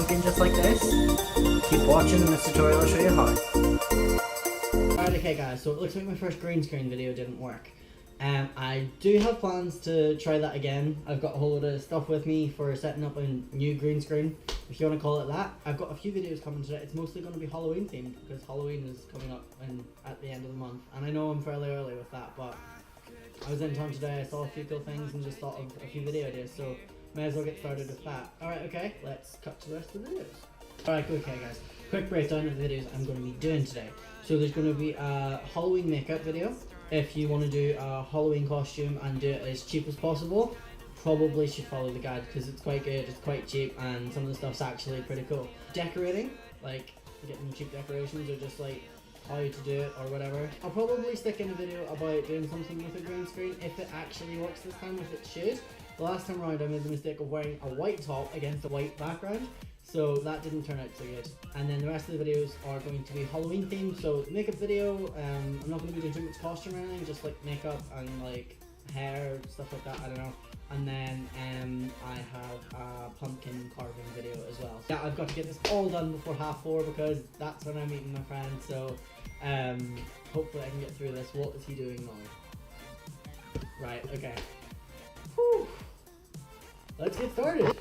pumpkin just like this. Keep watching and this tutorial will show you how. Alright, okay guys, so it looks like my first green screen video didn't work. I do have plans to try that again. I've got a whole lot of stuff with me for setting up a new green screen, if you want to call it that. I've got a few videos coming today. It's mostly going to be Halloween themed because Halloween is coming up at the end of the month. And I know I'm fairly early with that, but I was in town today, I saw a few cool things and just thought of a few video ideas, so may as well get started with that. Alright, okay, let's cut to the rest of the videos. Alright, okay guys, quick breakdown of the videos I'm going to be doing today. So there's going to be a Halloween makeup video. If you want to do a Halloween costume and do it as cheap as possible, probably should follow the guide because it's quite good, it's quite cheap, and some of the stuff's actually pretty cool. Decorating, like getting cheap decorations or just like how to do it or whatever. I'll probably stick in a video about doing something with a green screen if it actually works this time, if it should. The last time around I made the mistake of wearing a white top against a white background, so that didn't turn out so good. And then the rest of the videos are going to be Halloween themed, so makeup video, I'm not going to be doing too much costume or anything, just like makeup and like hair, stuff like that, I don't know. And then I have a pumpkin carving video as well. Yeah, I've got to get this all done before 4:30 because that's when I'm meeting my friend, so hopefully I can get through this. What is he doing now? Right, okay. Whew. Let's get started.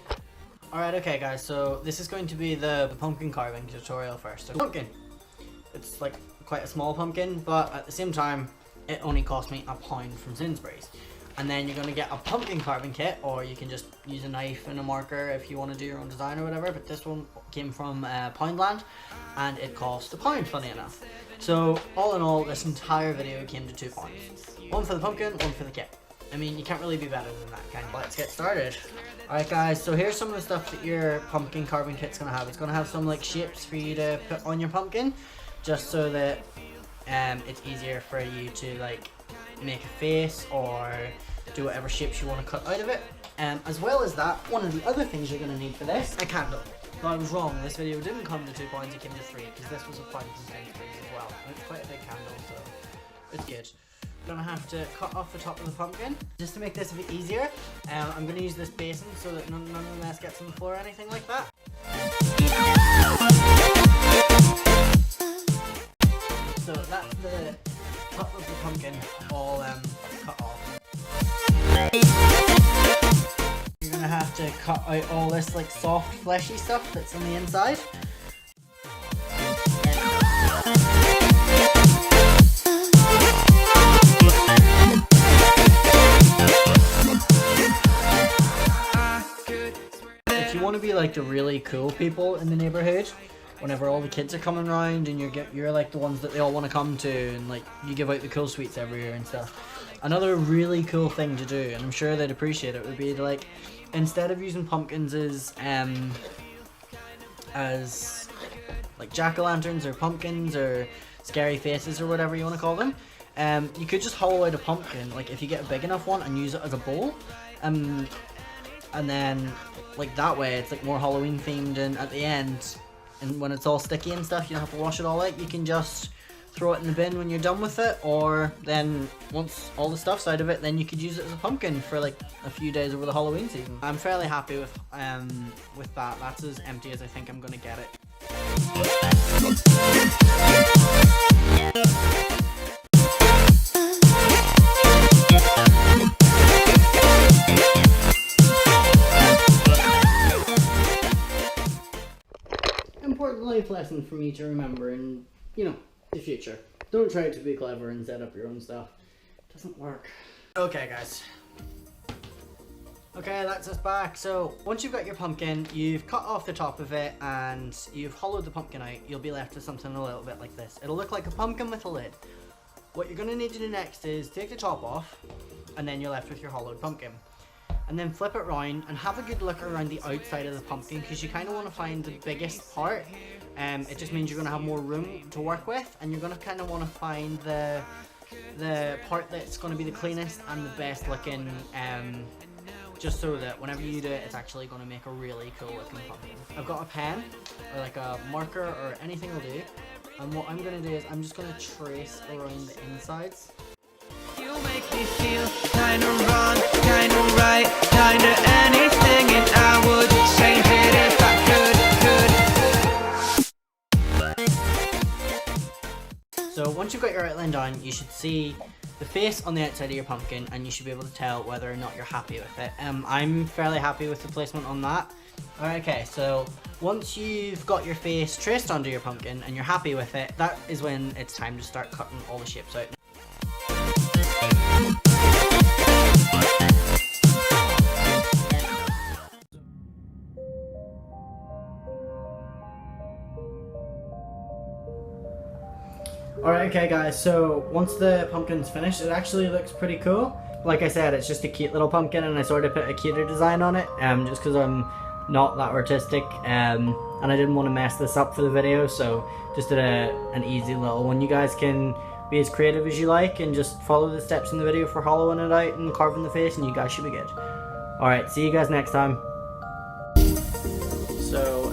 Alright, okay guys, so this is going to be the pumpkin carving tutorial first. So, pumpkin. It's like quite a small pumpkin, but at the same time, it only cost me £1 from Sainsbury's. And then you're going to get a pumpkin carving kit, or you can just use a knife and a marker if you want to do your own design or whatever, but this one came from Poundland, and it cost £1, funny enough. So, all in all, this entire video came to £2. One for the pumpkin, one for the kit. I mean, you can't really be better than that, can you? Let's get started. Alright guys, so here's some of the stuff that your pumpkin carving kit's going to have. It's going to have some like shapes for you to put on your pumpkin, just so that it's easier for you to like make a face or do whatever shapes you want to cut out of it. As well as that, one of the other things you're going to need for this, a candle. No, I was wrong, this video didn't come to £2, it came to £3, because this was £1 as well. And it's quite a big candle, so it's good. Gonna have to cut off the top of the pumpkin just to make this a bit easier. I'm gonna use this basin so that none of the mess gets on the floor or anything like that. So that's the top of the pumpkin all cut off. You're gonna have to cut out all this like soft fleshy stuff that's on the inside. If you want to be like the really cool people in the neighborhood, whenever all the kids are coming around and you're like the ones that they all want to come to, and like you give out the cool sweets every year and stuff. Another really cool thing to do, and I'm sure they'd appreciate it, would be to like, instead of using pumpkins as like jack-o'-lanterns or pumpkins or scary faces or whatever you want to call them, you could just hollow out a pumpkin, like if you get a big enough one, and use it as a bowl, and then like that way it's like more Halloween themed, and at the end, and when it's all sticky and stuff, you don't have to wash it all out, you can just throw it in the bin when you're done with it, or then once all the stuff's out of it, then you could use it as a pumpkin for like a few days over the Halloween season. I'm fairly happy with that. That's as empty as I think I'm gonna get it. Important life lesson for me to remember in, you know, the future. Don't try to be clever and set up your own stuff. It doesn't work. Okay guys. Okay, that's us back. So once you've got your pumpkin, you've cut off the top of it and you've hollowed the pumpkin out, you'll be left with something a little bit like this. It'll look like a pumpkin with a lid. What you're going to need to do next is take the top off, and then you're left with your hollowed pumpkin. And then flip it around and have a good look around the outside of the pumpkin, because you kind of want to find the biggest part. It just means you're going to have more room to work with, and you're going to kind of want to find the part that's going to be the cleanest and the best looking, just so that whenever you do it, it's actually going to make a really cool looking pumpkin. I've got a pen or like a marker or anything will do, and what I'm going to do is I'm just going to trace around the insides. You make me feel kinda wrong, kinda right, kinda anything, and I would change it if I could. So once you've got your outline done, you should see the face on the outside of your pumpkin, and you should be able to tell whether or not you're happy with it. I'm fairly happy with the placement on that. Okay, so once you've got your face traced onto your pumpkin and you're happy with it, that is when it's time to start cutting all the shapes out. Alright, okay guys, so once the pumpkin's finished, it actually looks pretty cool. Like I said, it's just a cute little pumpkin, and I sort of put a cuter design on it, just because I'm not that artistic, and I didn't want to mess this up for the video, so just did an easy little one. You guys can be as creative as you like, and just follow the steps in the video for hollowing it out and carving the face, and you guys should be good. Alright, see you guys next time. So,